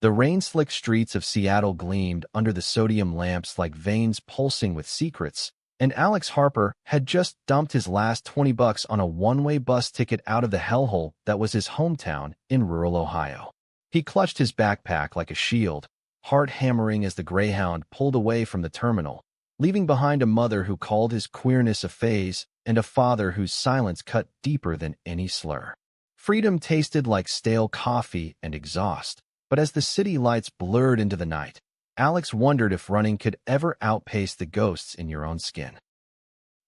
The rain-slicked streets of Seattle gleamed under the sodium lamps like veins pulsing with secrets, and Alex Harper had just dumped his last $20 on a one-way bus ticket out of the hellhole that was his hometown in rural Ohio. He clutched his backpack like a shield, heart hammering as the Greyhound pulled away from the terminal, leaving behind a mother who called his queerness a phase and a father whose silence cut deeper than any slur. Freedom tasted like stale coffee and exhaust, but as the city lights blurred into the night, Alex wondered if running could ever outpace the ghosts in your own skin.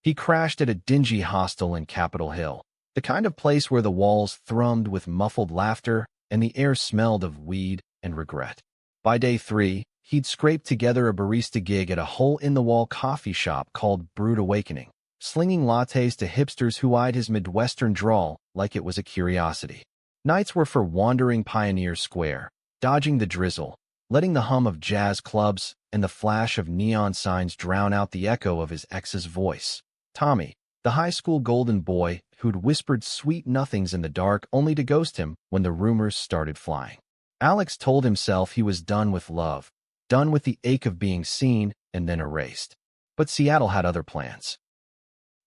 He crashed at a dingy hostel in Capitol Hill, the kind of place where the walls thrummed with muffled laughter and the air smelled of weed and regret. By day 3, he'd scraped together a barista gig at a hole-in-the-wall coffee shop called Brewed Awakening, slinging lattes to hipsters who eyed his Midwestern drawl like it was a curiosity. Nights were for wandering Pioneer Square, dodging the drizzle, letting the hum of jazz clubs and the flash of neon signs drown out the echo of his ex's voice. Tommy, the high school golden boy who'd whispered sweet nothings in the dark only to ghost him when the rumors started flying. Alex told himself he was done with love, done with the ache of being seen and then erased. But Seattle had other plans.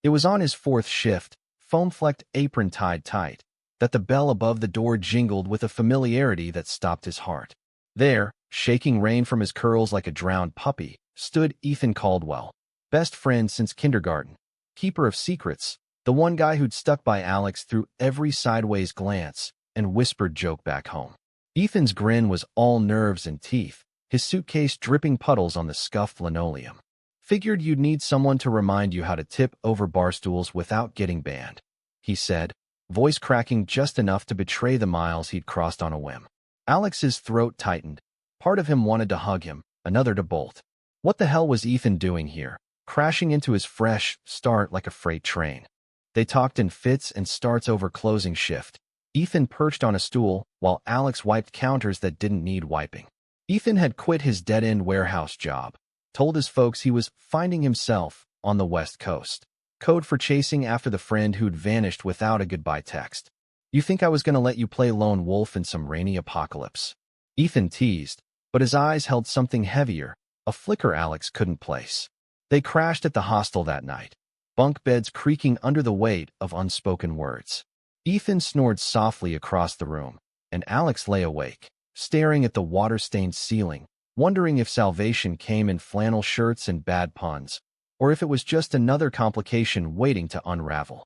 It was on his 4th shift, foam-flecked apron tied tight, that the bell above the door jingled with a familiarity that stopped his heart. There, shaking rain from his curls like a drowned puppy, stood Ethan Caldwell, best friend since kindergarten, keeper of secrets, the one guy who'd stuck by Alex through every sideways glance and whispered joke back home. Ethan's grin was all nerves and teeth, his suitcase dripping puddles on the scuffed linoleum. Figured you'd need someone to remind you how to tip over bar stools without getting banned, he said, voice cracking just enough to betray the miles he'd crossed on a whim. Alex's throat tightened. Part of him wanted to hug him, another to bolt. What the hell was Ethan doing here, crashing into his fresh start like a freight train? They talked in fits and starts over closing shift. Ethan perched on a stool while Alex wiped counters that didn't need wiping. Ethan had quit his dead-end warehouse job, told his folks he was finding himself on the West Coast. Code for chasing after the friend who'd vanished without a goodbye text. You think I was going to let you play lone wolf in some rainy apocalypse? Ethan teased, but his eyes held something heavier, a flicker Alex couldn't place. They crashed at the hostel that night, bunk beds creaking under the weight of unspoken words. Ethan snored softly across the room, and Alex lay awake, staring at the water-stained ceiling, wondering if salvation came in flannel shirts and bad puns, or if it was just another complication waiting to unravel.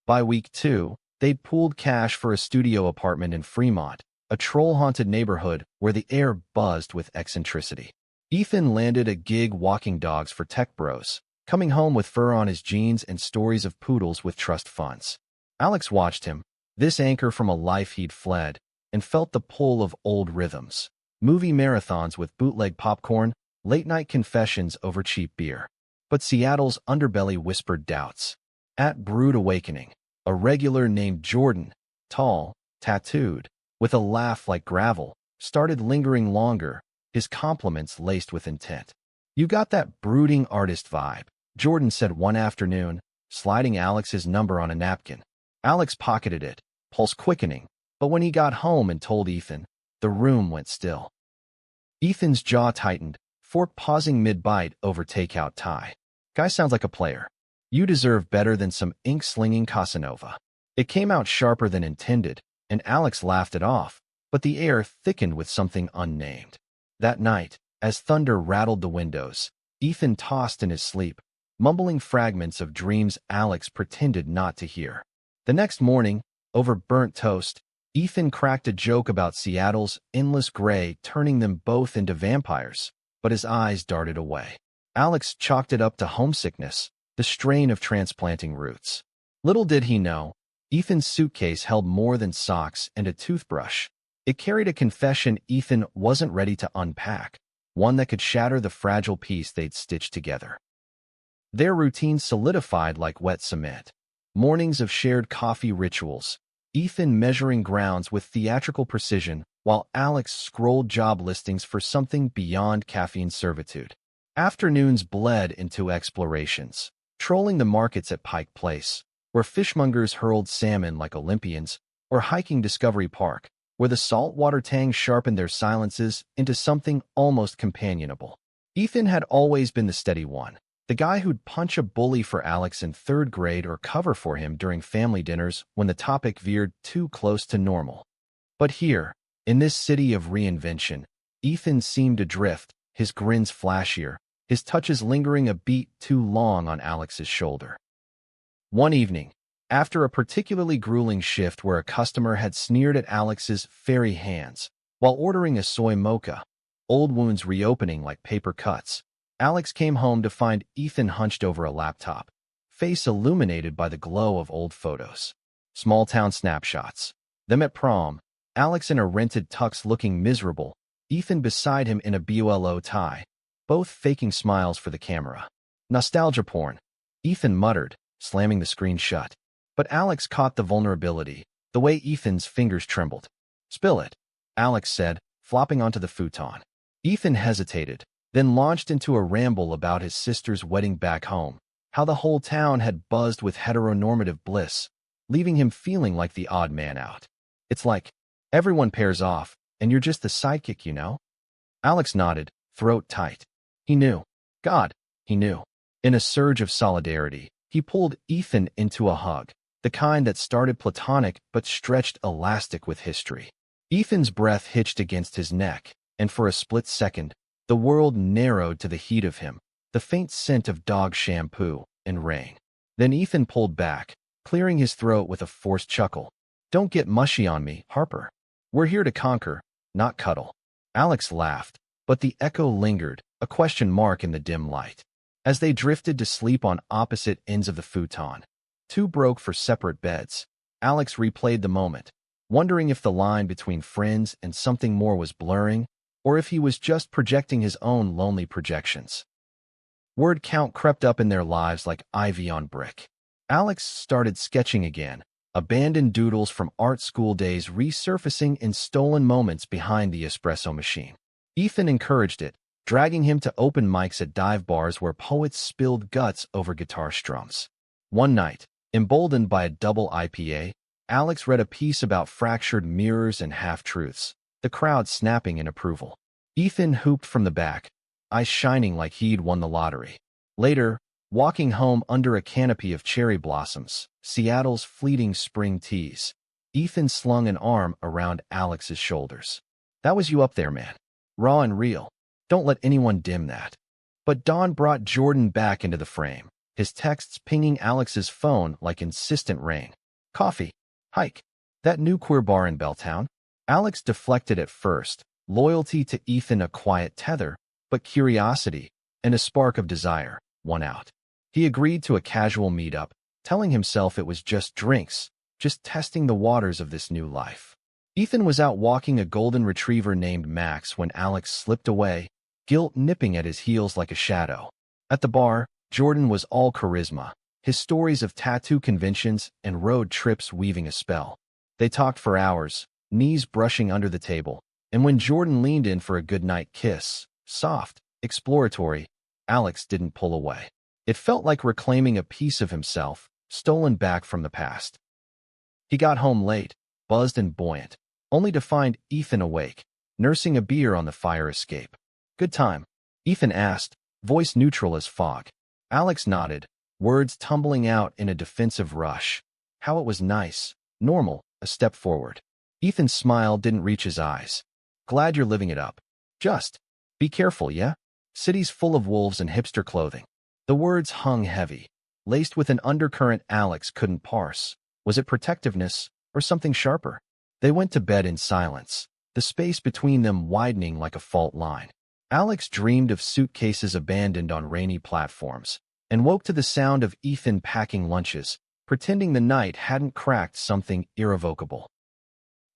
By week 2, they'd pooled cash for a studio apartment in Fremont, a troll-haunted neighborhood where the air buzzed with eccentricity. Ethan landed a gig walking dogs for tech bros, coming home with fur on his jeans and stories of poodles with trust funds. Alex watched him, this anchor from a life he'd fled, and felt the pull of old rhythms. Movie marathons with bootleg popcorn, late-night confessions over cheap beer. But Seattle's underbelly whispered doubts. At Brewed Awakening, a regular named Jordan, tall, tattooed, with a laugh like gravel, started lingering longer, his compliments laced with intent. You got that brooding artist vibe, Jordan said one afternoon, sliding Alex's number on a napkin. Alex pocketed it, pulse quickening, but when he got home and told Ethan, the room went still. Ethan's jaw tightened, fork pausing mid-bite over takeout Thai. Guy sounds like a player. You deserve better than some ink-slinging Casanova. It came out sharper than intended, and Alex laughed it off, but the air thickened with something unnamed. That night, as thunder rattled the windows, Ethan tossed in his sleep, mumbling fragments of dreams Alex pretended not to hear. The next morning, over burnt toast, Ethan cracked a joke about Seattle's endless gray turning them both into vampires, but his eyes darted away. Alex chalked it up to homesickness, the strain of transplanting roots. Little did he know, Ethan's suitcase held more than socks and a toothbrush. It carried a confession Ethan wasn't ready to unpack, one that could shatter the fragile piece they'd stitched together. Their routine solidified like wet cement. Mornings of shared coffee rituals, Ethan measuring grounds with theatrical precision, while Alex scrolled job listings for something beyond caffeine servitude. Afternoons bled into explorations, trolling the markets at Pike Place, where fishmongers hurled salmon like Olympians, or hiking Discovery Park, where the saltwater tang sharpened their silences into something almost companionable. Ethan had always been the steady one, the guy who'd punch a bully for Alex in third grade or cover for him during family dinners when the topic veered too close to normal. But here, in this city of reinvention, Ethan seemed adrift, his grins flashier, his touches lingering a beat too long on Alex's shoulder. One evening, after a particularly grueling shift where a customer had sneered at Alex's fairy hands while ordering a soy mocha, old wounds reopening like paper cuts, Alex came home to find Ethan hunched over a laptop, face illuminated by the glow of old photos. Small-town snapshots. Them at prom, Alex in a rented tux looking miserable, Ethan beside him in a BOLO tie, both faking smiles for the camera. Nostalgia porn, Ethan muttered, slamming the screen shut. But Alex caught the vulnerability, the way Ethan's fingers trembled. "Spill it," Alex said, flopping onto the futon. Ethan hesitated, then launched into a ramble about his sister's wedding back home, how the whole town had buzzed with heteronormative bliss, leaving him feeling like the odd man out. "It's like, everyone pairs off, and you're just the sidekick, you know?" Alex nodded, throat tight. He knew. God, he knew. In a surge of solidarity, he pulled Ethan into a hug, the kind that started platonic but stretched elastic with history. Ethan's breath hitched against his neck, and for a split second, the world narrowed to the heat of him, the faint scent of dog shampoo and rain. Then Ethan pulled back, clearing his throat with a forced chuckle. "Don't get mushy on me, Harper. We're here to conquer, not cuddle." Alex laughed, but the echo lingered, a question mark in the dim light. As they drifted to sleep on opposite ends of the futon, two broke for separate beds, Alex replayed the moment, wondering if the line between friends and something more was blurring, or if he was just projecting his own lonely projections. Word count crept up in their lives like ivy on brick. Alex started sketching again, abandoned doodles from art school days resurfacing in stolen moments behind the espresso machine. Ethan encouraged it, dragging him to open mics at dive bars where poets spilled guts over guitar strums. One night, emboldened by a double IPA, Alex read a piece about fractured mirrors and half-truths, the crowd snapping in approval. Ethan hooped from the back, eyes shining like he'd won the lottery. Later, walking home under a canopy of cherry blossoms, Seattle's fleeting spring tease, Ethan slung an arm around Alex's shoulders. "That was you up there, man. Raw and real. Don't let anyone dim that." But dawn brought Jordan back into the frame, his texts pinging Alex's phone like insistent rain. "Coffee. Hike. That new queer bar in Belltown?" Alex deflected at first, loyalty to Ethan a quiet tether, but curiosity, and a spark of desire, won out. He agreed to a casual meetup, telling himself it was just drinks, just testing the waters of this new life. Ethan was out walking a golden retriever named Max when Alex slipped away, guilt nipping at his heels like a shadow. At the bar, Jordan was all charisma, his stories of tattoo conventions and road trips weaving a spell. They talked for hours, knees brushing under the table, and when Jordan leaned in for a goodnight kiss, soft, exploratory, Alex didn't pull away. It felt like reclaiming a piece of himself, stolen back from the past. He got home late, buzzed and buoyant, only to find Ethan awake, nursing a beer on the fire escape. "Good time?" Ethan asked, voice neutral as fog. Alex nodded, words tumbling out in a defensive rush. How it was nice, normal, a step forward. Ethan's smile didn't reach his eyes. "Glad you're living it up. Just be careful, yeah? City's full of wolves and hipster clothing." The words hung heavy, laced with an undercurrent Alex couldn't parse. Was it protectiveness or something sharper? They went to bed in silence, the space between them widening like a fault line. Alex dreamed of suitcases abandoned on rainy platforms, and woke to the sound of Ethan packing lunches, pretending the night hadn't cracked something irrevocable.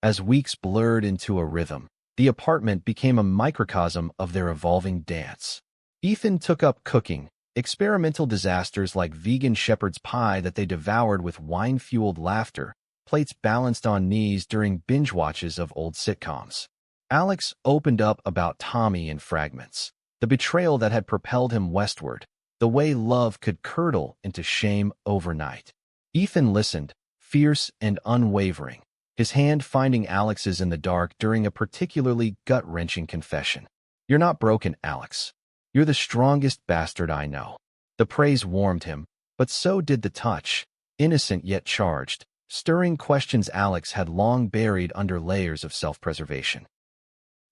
As weeks blurred into a rhythm, the apartment became a microcosm of their evolving dance. Ethan took up cooking, experimental disasters like vegan shepherd's pie that they devoured with wine-fueled laughter, plates balanced on knees during binge watches of old sitcoms. Alex opened up about Tommy in fragments, the betrayal that had propelled him westward, the way love could curdle into shame overnight. Ethan listened, fierce and unwavering, his hand finding Alex's in the dark during a particularly gut-wrenching confession. "You're not broken, Alex. You're the strongest bastard I know." The praise warmed him, but so did the touch, innocent yet charged, stirring questions Alex had long buried under layers of self-preservation.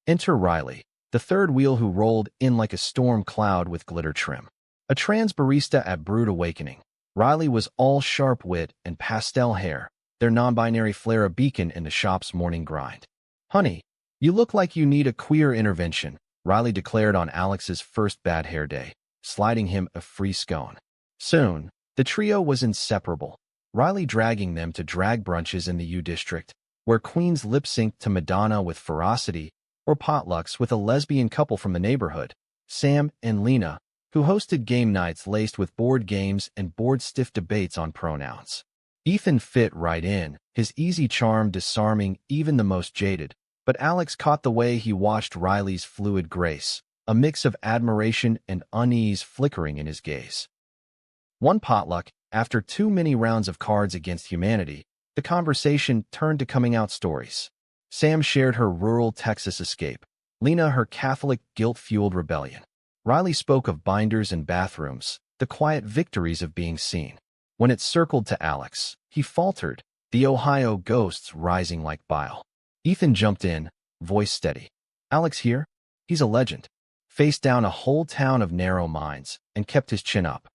Enter Riley, the third wheel who rolled in like a storm cloud with glitter trim. A trans barista at Brewed Awakening, Riley was all sharp wit and pastel hair, their non-binary flair a beacon in the shop's morning grind. "Honey, you look like you need a queer intervention," Riley declared on Alex's first bad hair day, sliding him a free scone. Soon, the trio was inseparable, Riley dragging them to drag brunches in the U District, where queens lip-synced to Madonna with ferocity, or potlucks with a lesbian couple from the neighborhood, Sam and Lena, who hosted game nights laced with board games and board-stiff debates on pronouns. Ethan fit right in, his easy charm disarming even the most jaded, but Alex caught the way he watched Riley's fluid grace, a mix of admiration and unease flickering in his gaze. One potluck, after too many rounds of Cards Against Humanity, the conversation turned to coming-out stories. Sam shared her rural Texas escape, Lena her Catholic guilt-fueled rebellion. Riley spoke of binders and bathrooms, the quiet victories of being seen. When it circled to Alex, he faltered, the Ohio ghosts rising like bile. Ethan jumped in, voice steady. "Alex here? He's a legend." Faced down a whole town of narrow minds, and kept his chin up.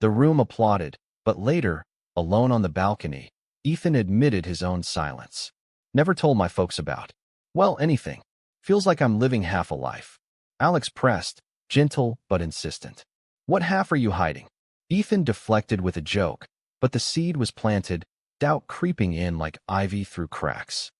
The room applauded, but later, alone on the balcony, Ethan admitted his own silence. "Never told my folks about. Well, anything. Feels like I'm living half a life." Alex pressed, gentle but insistent. "What half are you hiding?" Ethan deflected with a joke, but the seed was planted, doubt creeping in like ivy through cracks.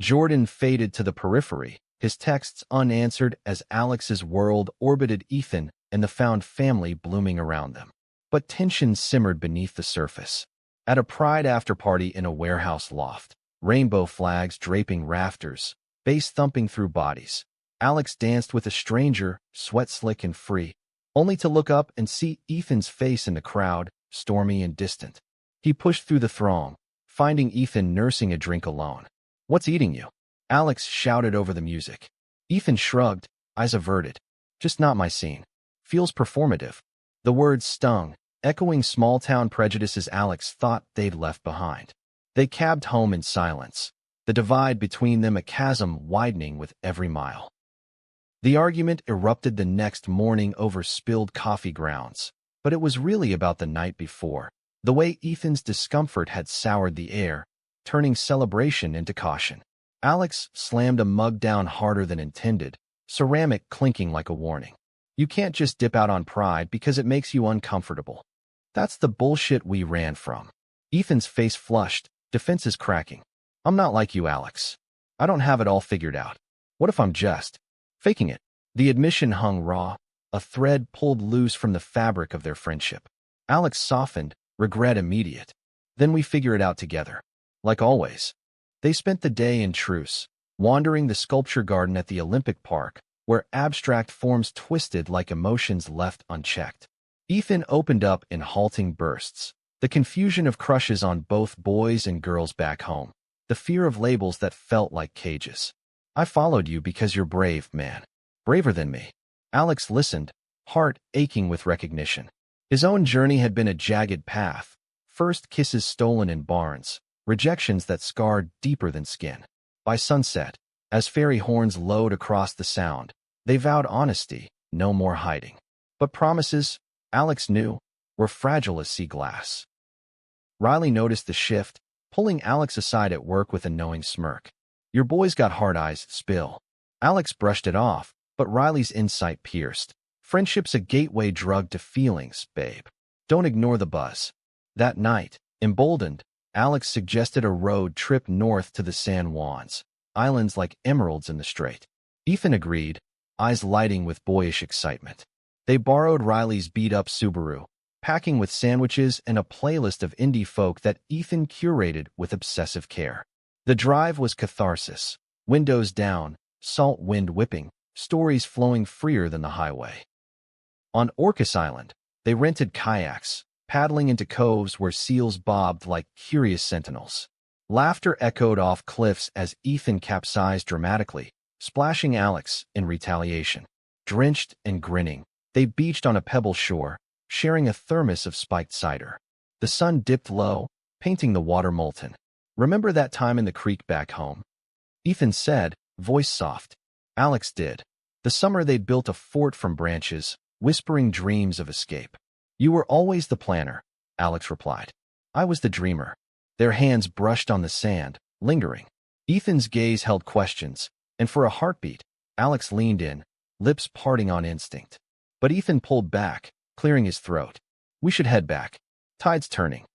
Jordan faded to the periphery, his texts unanswered as Alex's world orbited Ethan and the found family blooming around them. But tension simmered beneath the surface. At a pride after-party in a warehouse loft, rainbow flags draping rafters, bass thumping through bodies, Alex danced with a stranger, sweat slick and free, only to look up and see Ethan's face in the crowd, stormy and distant. He pushed through the throng, finding Ethan nursing a drink alone. "What's eating you?" Alex shouted over the music. Ethan shrugged, eyes averted. "Just not my scene. Feels performative." The words stung, echoing small-town prejudices Alex thought they'd left behind. They cabbed home in silence, the divide between them a chasm widening with every mile. The argument erupted the next morning over spilled coffee grounds, but it was really about the night before, the way Ethan's discomfort had soured the air, turning celebration into caution. Alex slammed a mug down harder than intended, ceramic clinking like a warning. "You can't just dip out on pride because it makes you uncomfortable. That's the bullshit we ran from." Ethan's face flushed, defenses cracking. "I'm not like you, Alex. I don't have it all figured out. What if I'm just faking it?" The admission hung raw, a thread pulled loose from the fabric of their friendship. Alex softened, regret immediate. "Then we figure it out together. Like always." They spent the day in truce, wandering the sculpture garden at the Olympic Park, where abstract forms twisted like emotions left unchecked. Ethan opened up in halting bursts, the confusion of crushes on both boys and girls back home, the fear of labels that felt like cages. "I followed you because you're brave, man. Braver than me." Alex listened, heart aching with recognition. His own journey had been a jagged path, first kisses stolen in barns, rejections that scarred deeper than skin. By sunset, as fairy horns lowed across the sound, they vowed honesty, no more hiding. But promises, Alex knew, were fragile as sea glass. Riley noticed the shift, pulling Alex aside at work with a knowing smirk. "Your boy's got hard eyes, spill." Alex brushed it off, but Riley's insight pierced. "Friendship's a gateway drug to feelings, babe. Don't ignore the buzz." That night, emboldened, Alex suggested a road trip north to the San Juans, islands like emeralds in the strait. Ethan agreed, eyes lighting with boyish excitement. They borrowed Riley's beat-up Subaru, packing with sandwiches and a playlist of indie folk that Ethan curated with obsessive care. The drive was catharsis, windows down, salt wind whipping, stories flowing freer than the highway. On Orcas Island, they rented kayaks, paddling into coves where seals bobbed like curious sentinels. Laughter echoed off cliffs as Ethan capsized dramatically, splashing Alex in retaliation. Drenched and grinning, they beached on a pebble shore, sharing a thermos of spiked cider. The sun dipped low, painting the water molten. "Remember that time in the creek back home?" Ethan said, voice soft. Alex did. The summer they built a fort from branches, whispering dreams of escape. "You were always the planner," Alex replied. "I was the dreamer." Their hands brushed on the sand, lingering. Ethan's gaze held questions, and for a heartbeat, Alex leaned in, lips parting on instinct. But Ethan pulled back, clearing his throat. "We should head back. Tide's turning."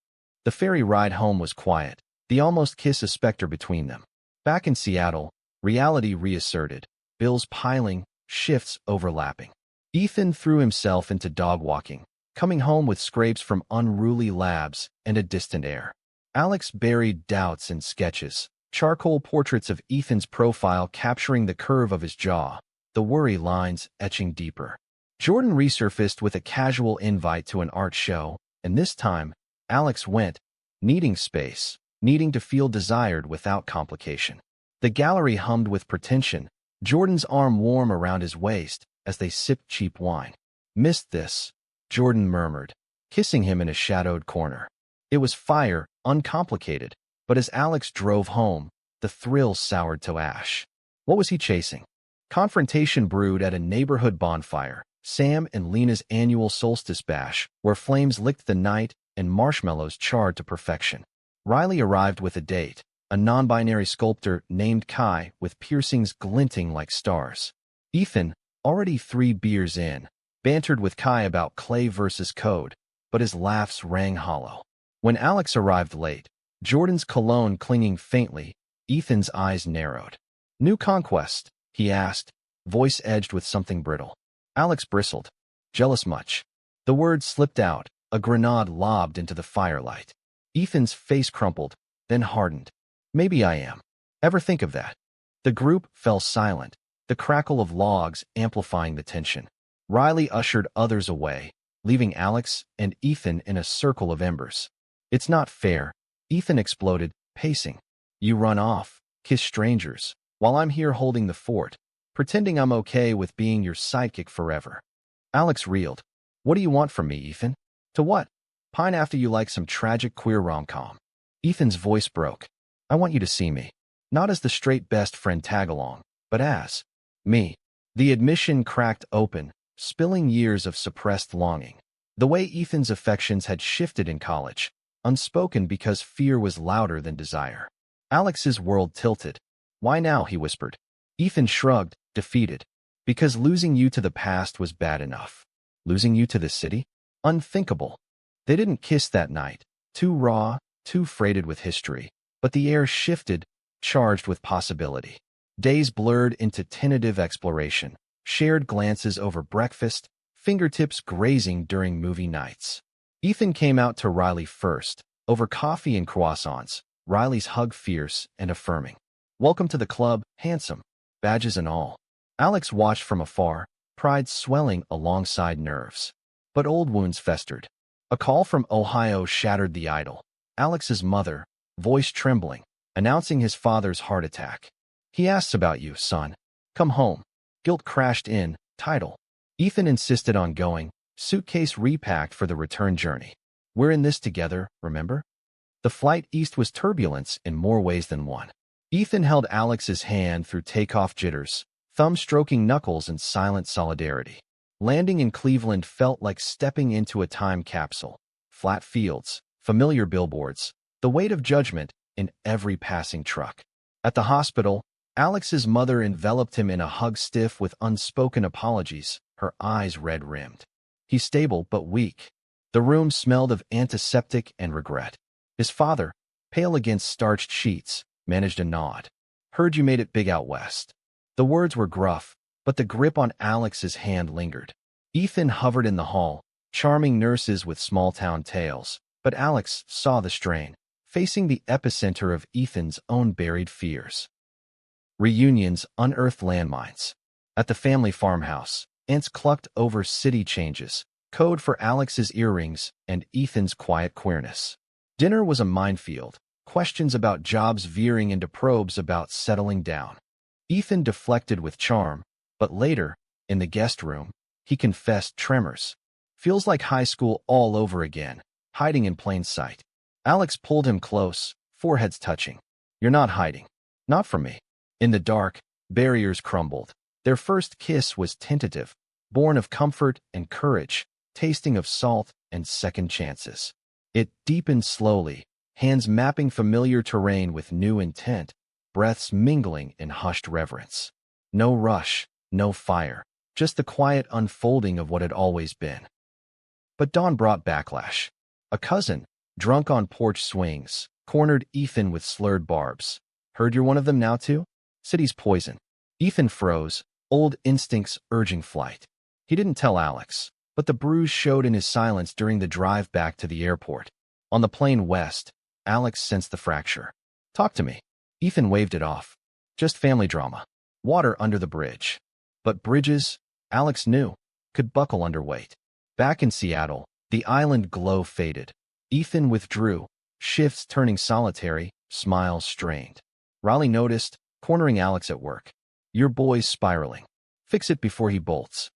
The ferry ride home was quiet, the almost kiss a specter between them. Back in Seattle, reality reasserted, bills piling, shifts overlapping. Ethan threw himself into dog walking, coming home with scrapes from unruly labs and a distant air. Alex buried doubts in sketches, charcoal portraits of Ethan's profile capturing the curve of his jaw, the worry lines etching deeper. Jordan resurfaced with a casual invite to an art show, and this time, Alex went, needing space, needing to feel desired without complication. The gallery hummed with pretension, Jordan's arm warm around his waist as they sipped cheap wine. "Missed this," Jordan murmured, kissing him in a shadowed corner. It was fire, uncomplicated, but as Alex drove home, the thrill soured to ash. What was he chasing? Confrontation brewed at a neighborhood bonfire, Sam and Lena's annual solstice bash, where flames licked the night and marshmallows charred to perfection. Riley arrived with a date, a non-binary sculptor named Kai with piercings glinting like stars. Ethan, already 3 beers in, bantered with Kai about clay versus code, but his laughs rang hollow. When Alex arrived late, Jordan's cologne clinging faintly, Ethan's eyes narrowed. "New conquest?" he asked, voice edged with something brittle. Alex bristled. "Jealous much?" The word slipped out, a grenade lobbed into the firelight. Ethan's face crumpled, then hardened. "Maybe I am. Ever think of that?" The group fell silent, the crackle of logs amplifying the tension. Riley ushered others away, leaving Alex and Ethan in a circle of embers. "It's not fair," Ethan exploded, pacing. "You run off, kiss strangers, while I'm here holding the fort, pretending I'm okay with being your sidekick forever." Alex reeled. "What do you want from me, Ethan?" "To what? Pine after you like some tragic queer rom-com." Ethan's voice broke. "I want you to see me, not as the straight best friend tag-along, but as me." The admission cracked open, spilling years of suppressed longing. The way Ethan's affections had shifted in college, unspoken because fear was louder than desire. Alex's world tilted. "Why now?" he whispered. Ethan shrugged, defeated. "Because losing you to the past was bad enough. Losing you to the city? Unthinkable." They didn't kiss that night, too raw, too freighted with history, but the air shifted, charged with possibility. Days blurred into tentative exploration, shared glances over breakfast, fingertips grazing during movie nights. Ethan came out to Riley first, over coffee and croissants, Riley's hug fierce and affirming. "Welcome to the club, handsome," badges and all. Alex watched from afar, pride swelling alongside nerves. But old wounds festered. A call from Ohio shattered the idyll. Alex's mother, voice trembling, announcing his father's heart attack. "He asks about you, son. Come home." Guilt crashed in, title. Ethan insisted on going, suitcase repacked for the return journey. "We're in this together, remember?" The flight east was turbulence in more ways than one. Ethan held Alex's hand through takeoff jitters, thumb stroking knuckles in silent solidarity. Landing in Cleveland felt like stepping into a time capsule. Flat fields, familiar billboards, the weight of judgment in every passing truck. At the hospital, Alex's mother enveloped him in a hug stiff with unspoken apologies, her eyes red-rimmed. "He's stable but weak." The room smelled of antiseptic and regret. His father, pale against starched sheets, managed a nod. "Heard you made it big out west." The words were gruff, but the grip on Alex's hand lingered. Ethan hovered in the hall, charming nurses with small-town tales, but Alex saw the strain, facing the epicenter of Ethan's own buried fears. Reunions unearthed landmines. At the family farmhouse, ants clucked over city changes, code for Alex's earrings and Ethan's quiet queerness. Dinner was a minefield, questions about jobs veering into probes about settling down. Ethan deflected with charm, but later, in the guest room, he confessed tremors. Feels like high school all over again, hiding in plain sight. Alex pulled him close, foreheads touching. You're not hiding. Not from me. In the dark, barriers crumbled. Their first kiss was tentative, born of comfort and courage, tasting of salt and second chances. It deepened slowly, hands mapping familiar terrain with new intent, breaths mingling in hushed reverence. No rush, no fire, just the quiet unfolding of what had always been. But dawn brought backlash. A cousin, drunk on porch swings, cornered Ethan with slurred barbs. Heard you're one of them now too? City's poison. Ethan froze, old instincts urging flight. He didn't tell Alex, but the bruise showed in his silence during the drive back to the airport. On the plane west, Alex sensed the fracture. Talk to me. Ethan waved it off. Just family drama. Water under the bridge. But bridges, Alex knew, could buckle under weight. Back in Seattle, the island glow faded. Ethan withdrew, shifts turning solitary, smiles strained. Riley noticed, cornering Alex at work. Your boy's spiraling. Fix it before he bolts.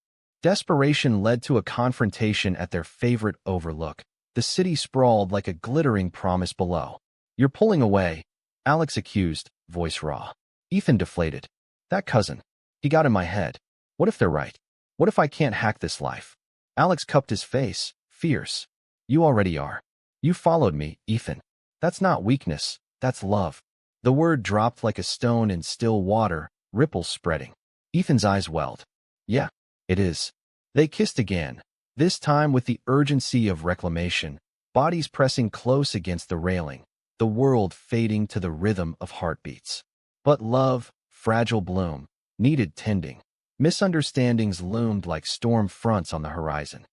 Desperation led to a confrontation at their favorite overlook. The city sprawled like a glittering promise below. You're pulling away, Alex accused, voice raw. Ethan deflated. That cousin. He got in my head. What if they're right? What if I can't hack this life? Alex cupped his face, fierce. You already are. You followed me, Ethan. That's not weakness, that's love. The word dropped like a stone in still water, ripples spreading. Ethan's eyes welled. Yeah, it is. They kissed again, this time with the urgency of reclamation, bodies pressing close against the railing, the world fading to the rhythm of heartbeats. But love, fragile bloom, needed tending. Misunderstandings loomed like storm fronts on the horizon.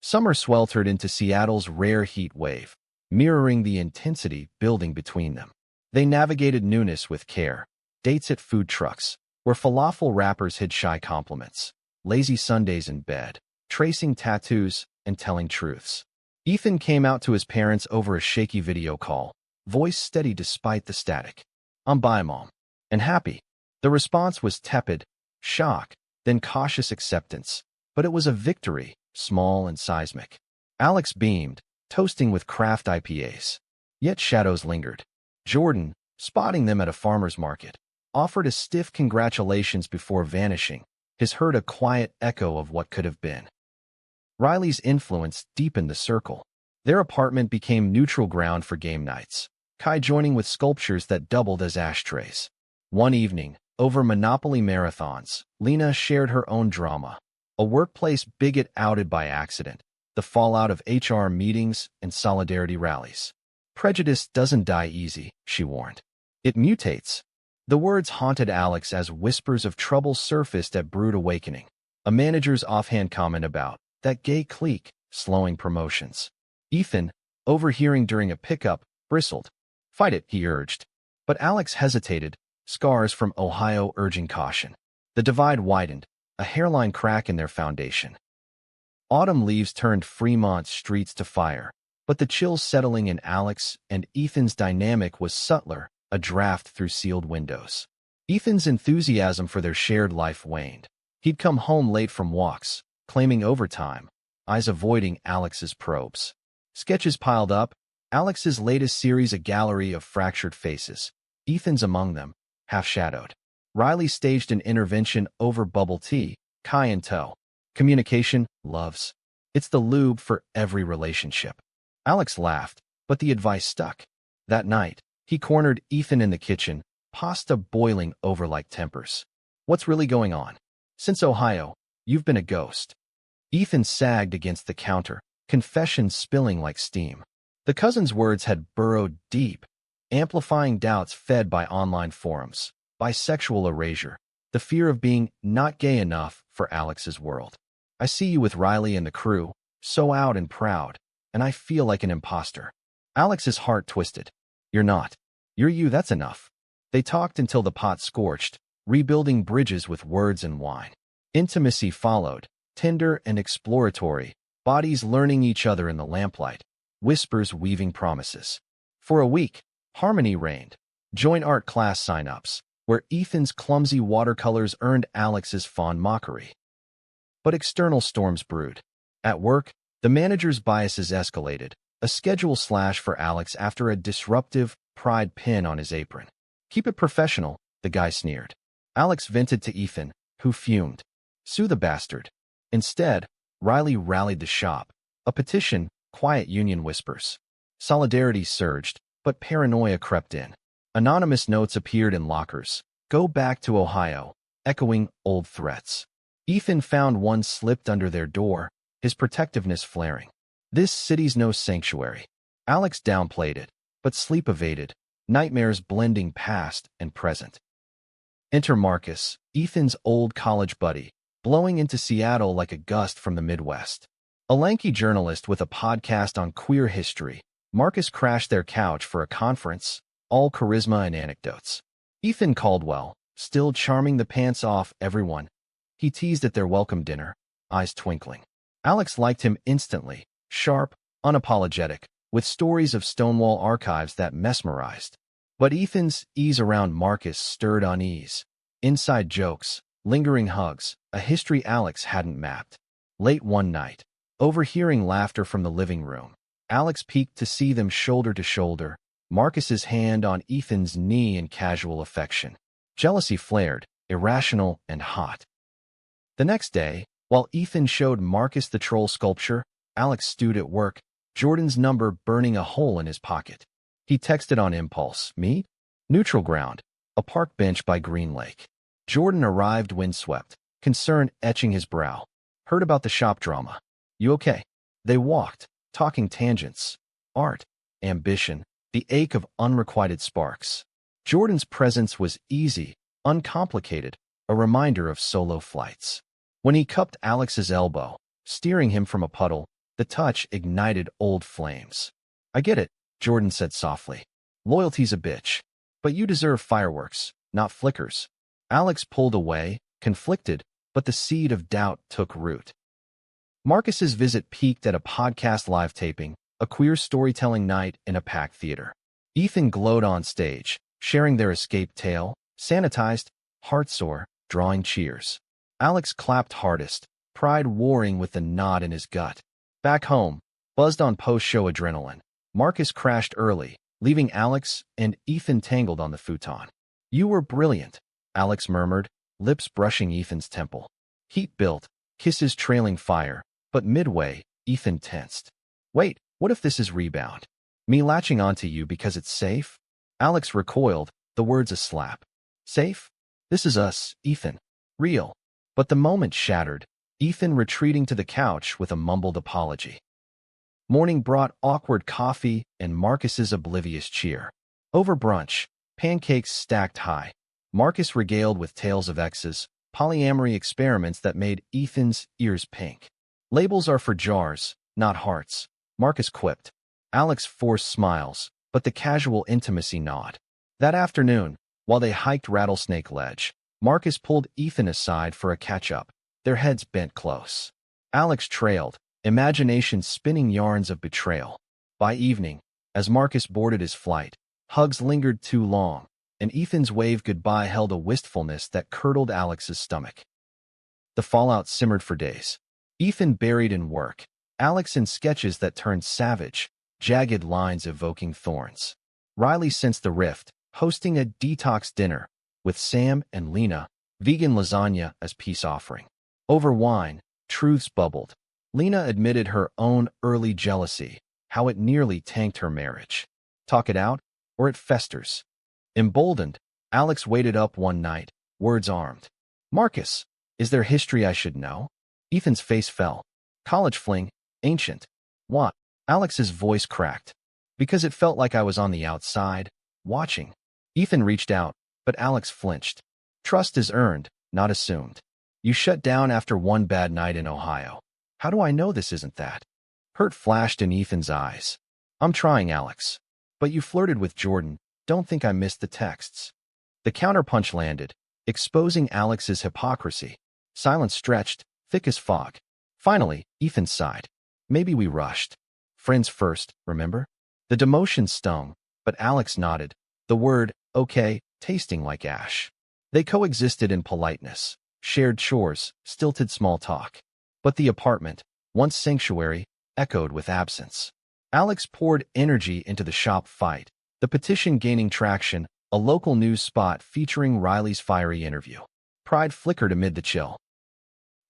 Summer sweltered into Seattle's rare heat wave, mirroring the intensity building between them. They navigated newness with care. Dates at food trucks, where falafel wrappers hid shy compliments. Lazy Sundays in bed, tracing tattoos and telling truths. Ethan came out to his parents over a shaky video call, voice steady despite the static. I'm by, Mom. And happy. The response was tepid, shock, then cautious acceptance. But it was a victory, small and seismic. Alex beamed, toasting with craft IPAs. Yet shadows lingered. Jordan, spotting them at a farmer's market, offered a stiff congratulations before vanishing. His heard a quiet echo of what could have been. Riley's influence deepened the circle. Their apartment became neutral ground for game nights, Kai joining with sculptures that doubled as ashtrays. One evening, over Monopoly marathons, Lena shared her own drama. A workplace bigot outed by accident, the fallout of HR meetings and solidarity rallies. Prejudice doesn't die easy, she warned. It mutates. The words haunted Alex as whispers of trouble surfaced at Brood Awakening. A manager's offhand comment about that gay clique slowing promotions. Ethan, overhearing during a pickup, bristled. Fight it, he urged. But Alex hesitated, scars from Ohio urging caution. The divide widened, a hairline crack in their foundation. Autumn leaves turned Fremont's streets to fire, but the chill settling in Alex and Ethan's dynamic was subtler, a draft through sealed windows. Ethan's enthusiasm for their shared life waned. He'd come home late from walks, claiming overtime, eyes avoiding Alex's probes. Sketches piled up, Alex's latest series a gallery of fractured faces. Ethan's among them, half-shadowed. Riley staged an intervention over bubble tea, Kai in tow. Communication, loves. It's the lube for every relationship. Alex laughed, but the advice stuck. That night, he cornered Ethan in the kitchen, pasta boiling over like tempers. What's really going on? Since Ohio, you've been a ghost. Ethan sagged against the counter, confessions spilling like steam. The cousin's words had burrowed deep, amplifying doubts fed by online forums, by sexual erasure, the fear of being not gay enough for Alex's world. I see you with Riley and the crew, so out and proud, and I feel like an imposter. Alex's heart twisted. You're not. You're you, that's enough. They talked until the pot scorched, rebuilding bridges with words and wine. Intimacy followed, tender and exploratory, bodies learning each other in the lamplight, whispers weaving promises. For a week, Harmony reigned. Joint art class sign-ups, where Ethan's clumsy watercolors earned Alex's fond mockery. But external storms brewed. At work, the manager's biases escalated, a schedule slash for Alex after a disruptive pride pin on his apron. "Keep it professional," the guy sneered. Alex vented to Ethan, who fumed. "Sue the bastard." Instead, Riley rallied the shop. A petition, quiet union whispers. Solidarity surged, but paranoia crept in. Anonymous notes appeared in lockers. "Go back to Ohio," echoing old threats. Ethan found one slipped under their door, his protectiveness flaring. "This city's no sanctuary." Alex downplayed it, but sleep evaded, nightmares blending past and present. Enter Marcus, Ethan's old college buddy, blowing into Seattle like a gust from the Midwest. A lanky journalist with a podcast on queer history, Marcus crashed their couch for a conference, all charisma and anecdotes. Ethan Caldwell, still charming the pants off everyone. He teased at their welcome dinner, eyes twinkling. Alex liked him instantly, sharp, unapologetic, with stories of Stonewall archives that mesmerized. But Ethan's ease around Marcus stirred unease. Inside jokes, lingering hugs, a history Alex hadn't mapped. Late one night, overhearing laughter from the living room, Alex peeked to see them shoulder to shoulder, Marcus's hand on Ethan's knee in casual affection. Jealousy flared, irrational and hot. The next day, while Ethan showed Marcus the troll sculpture, Alex stewed at work, Jordan's number burning a hole in his pocket. He texted on impulse, "Meet? Neutral ground, a park bench by Green Lake." Jordan arrived windswept, concern etching his brow. "Heard about the shop drama. You okay?" They walked, talking tangents, art, ambition, the ache of unrequited sparks. Jordan's presence was easy, uncomplicated, a reminder of solo flights. When he cupped Alex's elbow, steering him from a puddle, the touch ignited old flames. "I get it," Jordan said softly. "Loyalty's a bitch. But you deserve fireworks, not flickers." Alex pulled away, conflicted, but the seed of doubt took root. Marcus's visit peaked at a podcast live taping, a queer storytelling night in a packed theater. Ethan glowed on stage, sharing their escape tale, sanitized, heartsore, drawing cheers. Alex clapped hardest, pride warring with the knot in his gut. Back home, buzzed on post-show adrenaline, Marcus crashed early, leaving Alex and Ethan tangled on the futon. "You were brilliant," Alex murmured, lips brushing Ethan's temple. Heat built, kisses trailing fire, but midway, Ethan tensed. "Wait, what if this is rebound? Me latching onto you because it's safe?" Alex recoiled, the words a slap. "Safe? This is us, Ethan. Real." But the moment shattered, Ethan retreating to the couch with a mumbled apology. Morning brought awkward coffee and Marcus's oblivious cheer. Over brunch, pancakes stacked high, Marcus regaled with tales of exes, polyamory experiments that made Ethan's ears pink. "Labels are for jars, not hearts," Marcus quipped. Alex forced smiles, but the casual intimacy gnawed. That afternoon, while they hiked Rattlesnake Ledge, Marcus pulled Ethan aside for a catch-up, their heads bent close. Alex trailed, imagination spinning yarns of betrayal. By evening, as Marcus boarded his flight, hugs lingered too long, and Ethan's wave goodbye held a wistfulness that curdled Alex's stomach. The fallout simmered for days. Ethan buried in work, Alex in sketches that turned savage, jagged lines evoking thorns. Riley sensed the rift, hosting a detox dinner, with Sam and Lena, vegan lasagna as peace offering. Over wine, truths bubbled. Lena admitted her own early jealousy, how it nearly tanked her marriage. Talk it out, or it festers. Emboldened, Alex waited up one night, words armed. "Marcus, is there history I should know?" Ethan's face fell. "College fling, ancient." "What?" Alex's voice cracked. "Because it felt like I was on the outside, watching." Ethan reached out, but Alex flinched. "Trust is earned, not assumed. You shut down after one bad night in Ohio. How do I know this isn't that?" Hurt flashed in Ethan's eyes. "I'm trying, Alex. But you flirted with Jordan. Don't think I missed the texts." The counterpunch landed, exposing Alex's hypocrisy. Silence stretched, thick as fog. Finally, Ethan sighed. "Maybe we rushed. Friends first, remember?" The demotion stung, but Alex nodded, the word, okay, tasting like ash. They coexisted in politeness, shared chores, stilted small talk. But the apartment, once sanctuary, echoed with absence. Alex poured energy into the shop fight, the petition gaining traction, a local news spot featuring Riley's fiery interview. Pride flickered amid the chill.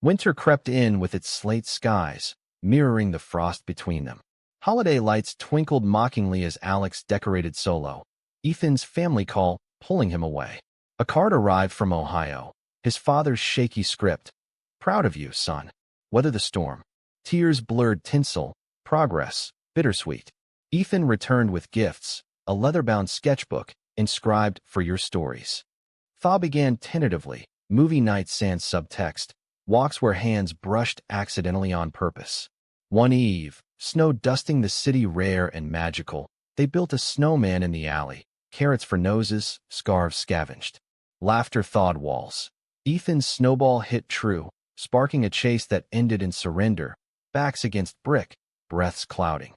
Winter crept in with its slate skies, mirroring the frost between them. Holiday lights twinkled mockingly as Alex decorated solo, Ethan's family call pulling him away. A card arrived from Ohio, his father's shaky script. Proud of you, son. Weather the storm. Tears blurred tinsel, progress, bittersweet. Ethan returned with gifts, a leather-bound sketchbook, inscribed for your stories. Thaw began tentatively, movie night sans subtext, walks where hands brushed accidentally on purpose. One eve, snow dusting the city rare and magical, they built a snowman in the alley, carrots for noses, scarves scavenged. Laughter thawed walls. Ethan's snowball hit true, sparking a chase that ended in surrender, backs against brick, breaths clouding.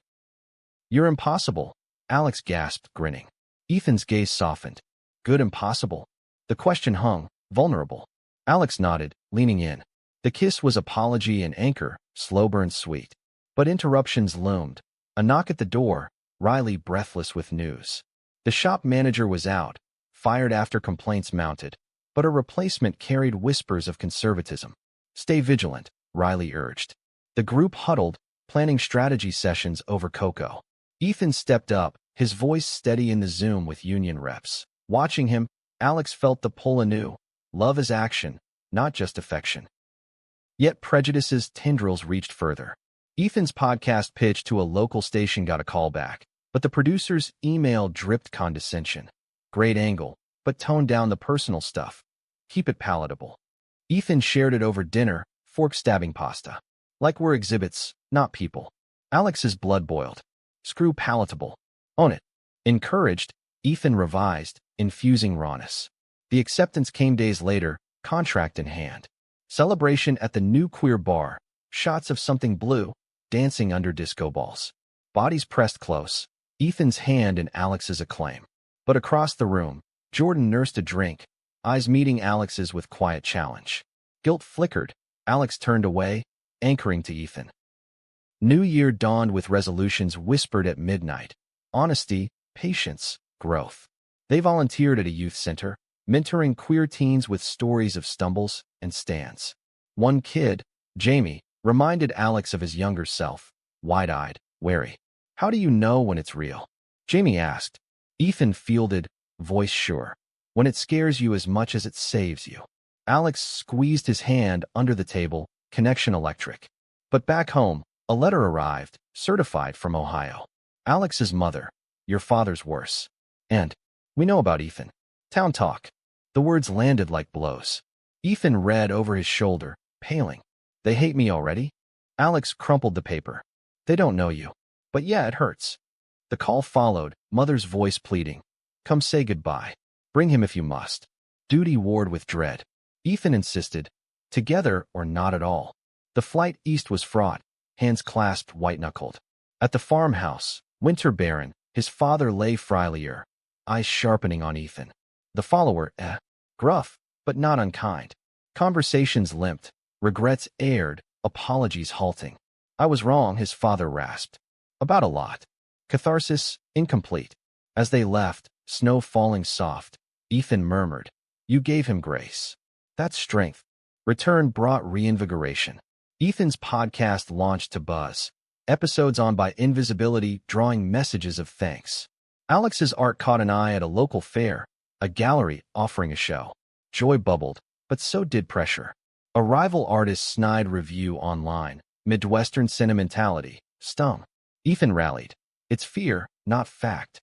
You're impossible, Alex gasped, grinning. Ethan's gaze softened. Good impossible? The question hung, vulnerable. Alex nodded, leaning in. The kiss was apology and anchor, slow burn sweet. But interruptions loomed. A knock at the door, Riley breathless with news. The shop manager was out, fired after complaints mounted, but a replacement carried whispers of conservatism. Stay vigilant, Riley urged. The group huddled, planning strategy sessions over cocoa. Ethan stepped up, his voice steady in the Zoom with union reps. Watching him, Alex felt the pull anew. Love is action, not just affection. Yet prejudice's tendrils reached further. Ethan's podcast pitch to a local station got a call back, but the producer's email dripped condescension. Great angle, but tone down the personal stuff. Keep it palatable. Ethan shared it over dinner, fork-stabbing pasta. Like we're exhibits, not people. Alex's blood boiled. Screw palatable. Own it. Encouraged, Ethan revised, infusing rawness. The acceptance came days later, contract in hand. Celebration at the new queer bar. Shots of something blue, dancing under disco balls. Bodies pressed close. Ethan's hand in Alex's acclaim. But across the room, Jordan nursed a drink, eyes meeting Alex's with quiet challenge. Guilt flickered. Alex turned away, anchoring to Ethan. New Year dawned with resolutions whispered at midnight. Honesty, patience, growth. They volunteered at a youth center, mentoring queer teens with stories of stumbles and stands. One kid, Jamie, reminded Alex of his younger self, wide-eyed, wary. How do you know when it's real? Jamie asked. Ethan fielded, voice sure. When it scares you as much as it saves you. Alex squeezed his hand under the table, connection electric. But back home, a letter arrived, certified from Ohio. Alex's mother, your father's worse. And, we know about Ethan. Town talk. The words landed like blows. Ethan read over his shoulder, paling. They hate me already? Alex crumpled the paper. They don't know you. But yeah, it hurts. The call followed, mother's voice pleading. Come say goodbye. Bring him if you must. Duty warred with dread. Ethan insisted. Together or not at all. The flight east was fraught, hands clasped white-knuckled. At the farmhouse, winter barren, his father lay frilier, eyes sharpening on Ethan. The follower, gruff, but not unkind. Conversations limped, regrets aired, apologies halting. I was wrong, his father rasped. About a lot. Catharsis, incomplete. As they left, snow falling soft, Ethan murmured, you gave him grace. That's strength. Return brought reinvigoration. Ethan's podcast launched to buzz. Episodes on by invisibility drawing messages of thanks. Alex's art caught an eye at a local fair, a gallery offering a show. Joy bubbled, but so did pressure. A rival artist's snide review online, Midwestern sentimentality, stung. Ethan rallied. It's fear, not fact.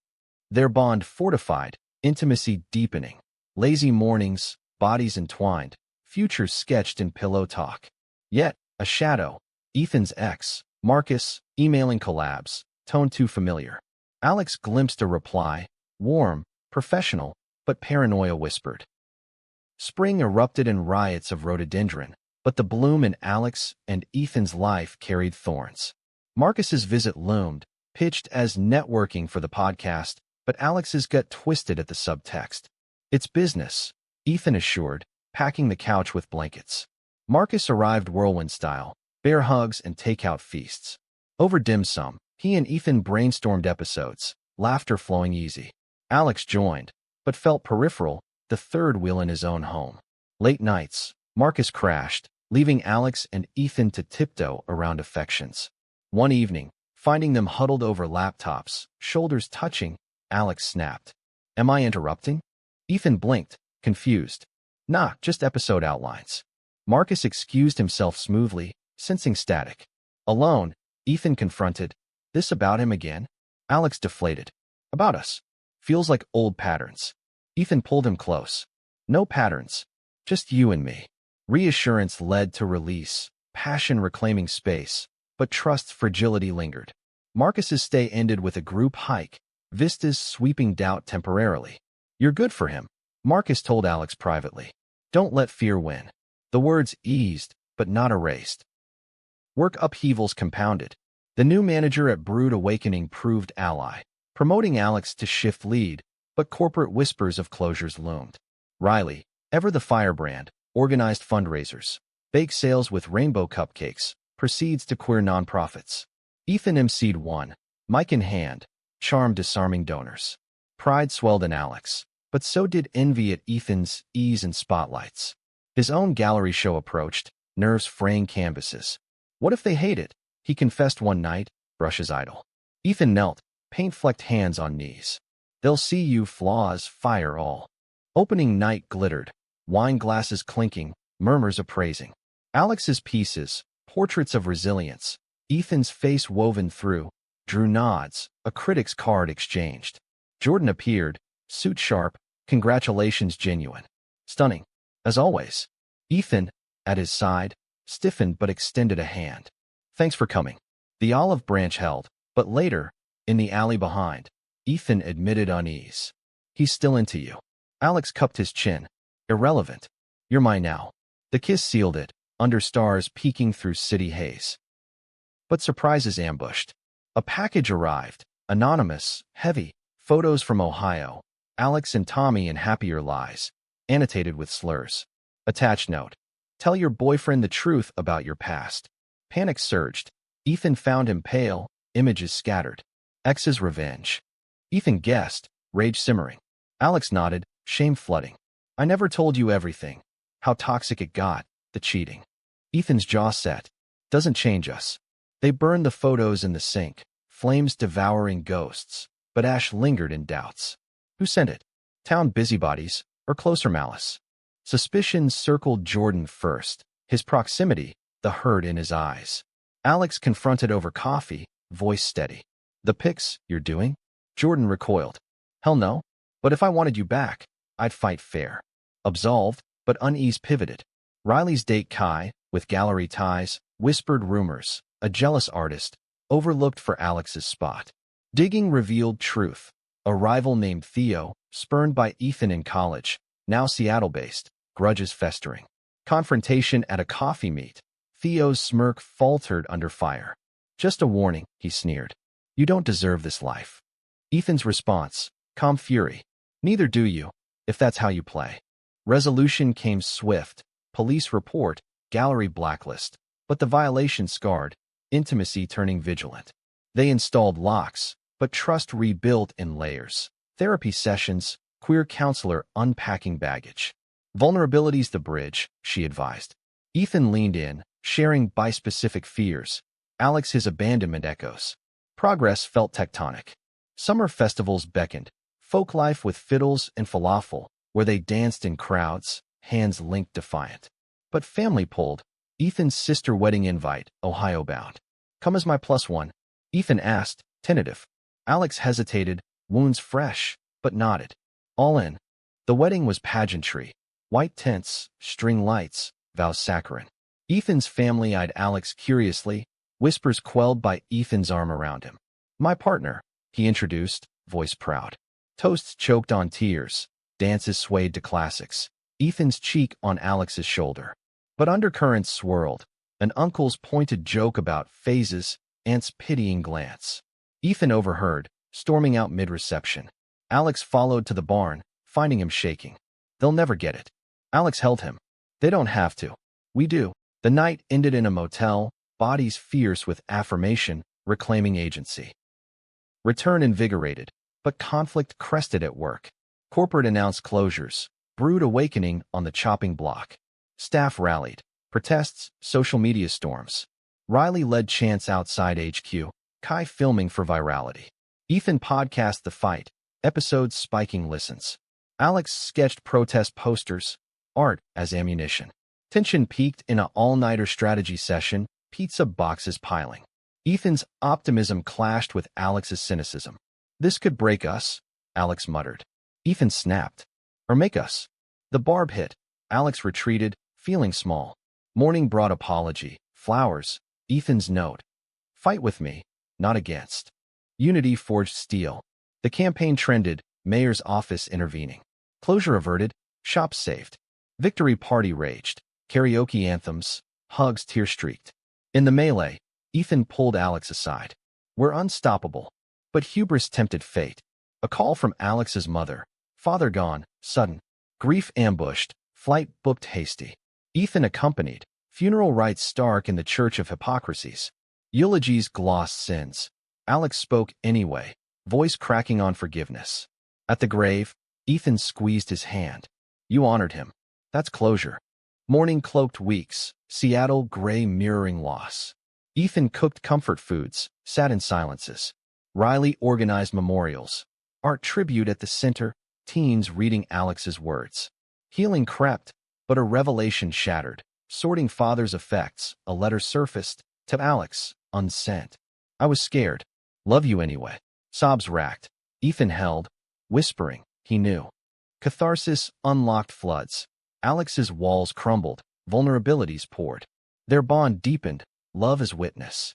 Their bond fortified, intimacy deepening. Lazy mornings, bodies entwined, futures sketched in pillow talk. Yet, a shadow, Ethan's ex, Marcus, emailing collabs, tone too familiar. Alex glimpsed a reply, warm, professional, but paranoia whispered. Spring erupted in riots of rhododendron, but the bloom in Alex and Ethan's life carried thorns. Marcus's visit loomed, pitched as networking for the podcast, but Alex's gut twisted at the subtext. It's business, Ethan assured, packing the couch with blankets. Marcus arrived whirlwind style, bear hugs and takeout feasts. Over dim sum, he and Ethan brainstormed episodes, laughter flowing easy. Alex joined, but felt peripheral, the third wheel in his own home. Late nights, Marcus crashed, leaving Alex and Ethan to tiptoe around affections. One evening, finding them huddled over laptops, shoulders touching, Alex snapped. "Am I interrupting?" Ethan blinked, confused. "Nah, just episode outlines." Marcus excused himself smoothly, sensing static. Alone, Ethan confronted, "This about him again?" Alex deflated. "About us. Feels like old patterns." Ethan pulled him close. "No patterns. Just you and me." Reassurance led to release, passion reclaiming space, but trust's fragility lingered. Marcus's stay ended with a group hike, vistas sweeping doubt temporarily. "You're good for him," Marcus told Alex privately. "Don't let fear win." The words eased, but not erased. Work upheavals compounded. The new manager at Brood Awakening proved ally, promoting Alex to shift lead, but corporate whispers of closures loomed. Riley, ever the firebrand, organized fundraisers, bake sales with rainbow cupcakes, proceeds to queer nonprofits. Ethan emceed one, mic in hand, charmed disarming donors. Pride swelled in Alex, but so did envy at Ethan's ease and spotlights. His own gallery show approached, nerves fraying canvases. What if they hate it? He confessed one night, brushes idle. Ethan knelt, paint-flecked hands on knees. "They'll see you flaws, fire all." Opening night glittered, wine glasses clinking, murmurs appraising. Alex's pieces, portraits of resilience, Ethan's face woven through, drew nods, a critic's card exchanged. Jordan appeared, suit sharp, congratulations genuine. Stunning. As always. Ethan, at his side, stiffened but extended a hand. "Thanks for coming." The olive branch held, but later, in the alley behind, Ethan admitted unease. "He's still into you." Alex cupped his chin. "Irrelevant. You're mine now." The kiss sealed it, under stars peeking through city haze. But surprises ambushed. A package arrived, anonymous, heavy, photos from Ohio, Alex and Tommy in happier lies, annotated with slurs. Attached note. "Tell your boyfriend the truth about your past." Panic surged. Ethan found him pale, images scattered. Ex's revenge. Ethan guessed, rage simmering. Alex nodded, shame flooding. "I never told you everything. How toxic it got, the cheating." Ethan's jaw set. "Doesn't change us." They burned the photos in the sink, flames devouring ghosts, but ash lingered in doubts. Who sent it? Town busybodies, or closer malice? Suspicions circled Jordan first, his proximity, the hurt in his eyes. Alex confronted over coffee, voice steady. "The pics you're doing?" Jordan recoiled. "Hell no. But if I wanted you back, I'd fight fair." Absolved, but unease pivoted. Riley's date Kai, with gallery ties, whispered rumors, a jealous artist, overlooked for Alex's spot. Digging revealed truth. A rival named Theo, spurned by Ethan in college, now Seattle-based, grudges festering. Confrontation at a coffee meet. Theo's smirk faltered under fire. "Just a warning," he sneered. "You don't deserve this life." Ethan's response, calm fury. "Neither do you, if that's how you play." Resolution came swift. Police report, gallery blacklist. But the violation scarred, intimacy turning vigilant. They installed locks, but trust rebuilt in layers. Therapy sessions, queer counselor unpacking baggage. "Vulnerability's the bridge," she advised. Ethan leaned in, sharing bispecific fears. Alex his abandonment echoes. Progress felt tectonic. Summer festivals beckoned, folklife with fiddles and falafel, where they danced in crowds, hands linked defiant. But family pulled. Ethan's sister wedding invite, Ohio bound. "Come as my plus one?" Ethan asked, tentative. Alex hesitated, wounds fresh, but nodded. All in. The wedding was pageantry. White tents, string lights, vows saccharine. Ethan's family eyed Alex curiously, whispers quelled by Ethan's arm around him. "My partner," he introduced, voice proud. Toasts choked on tears, dances swayed to classics. Ethan's cheek on Alex's shoulder. But undercurrents swirled, an uncle's pointed joke about phases, aunt's pitying glance. Ethan overheard, storming out mid-reception. Alex followed to the barn, finding him shaking. They'll never get it. Alex held him. They don't have to. We do. The night ended in a motel, bodies fierce with affirmation, reclaiming agency. Return invigorated, but conflict crested at work. Corporate announced closures. Brood awakening on the chopping block. Staff rallied. Protests, social media storms. Riley led chants outside HQ, Kai filming for virality. Ethan podcast the fight, episodes spiking listens. Alex sketched protest posters, art as ammunition. Tension peaked in an all-nighter strategy session, pizza boxes piling. Ethan's optimism clashed with Alex's cynicism. This could break us, Alex muttered. Ethan snapped. Or make us. The barb hit. Alex retreated, feeling small. Morning brought apology, flowers, Ethan's note. Fight with me, not against. Unity forged steel. The campaign trended, mayor's office intervening. Closure averted, shops saved. Victory party raged. Karaoke anthems, hugs tear-streaked. In the melee, Ethan pulled Alex aside. We're unstoppable. But hubris tempted fate. A call from Alex's mother. Father gone, sudden. Grief ambushed, flight booked hasty. Ethan accompanied. Funeral rites stark in the church of hypocrisies. Eulogies glossed sins. Alex spoke anyway, voice cracking on forgiveness. At the grave, Ethan squeezed his hand. You honored him. That's closure. Mourning cloaked weeks, Seattle gray mirroring loss. Ethan cooked comfort foods, sat in silences. Riley organized memorials. Art tribute at the center, teens reading Alex's words. Healing crept, but a revelation shattered. Sorting father's effects, a letter surfaced, to Alex, unsent. I was scared. Love you anyway. Sobs racked. Ethan held, whispering, he knew. Catharsis unlocked floods. Alex's walls crumbled, vulnerabilities poured. Their bond deepened, love as witness.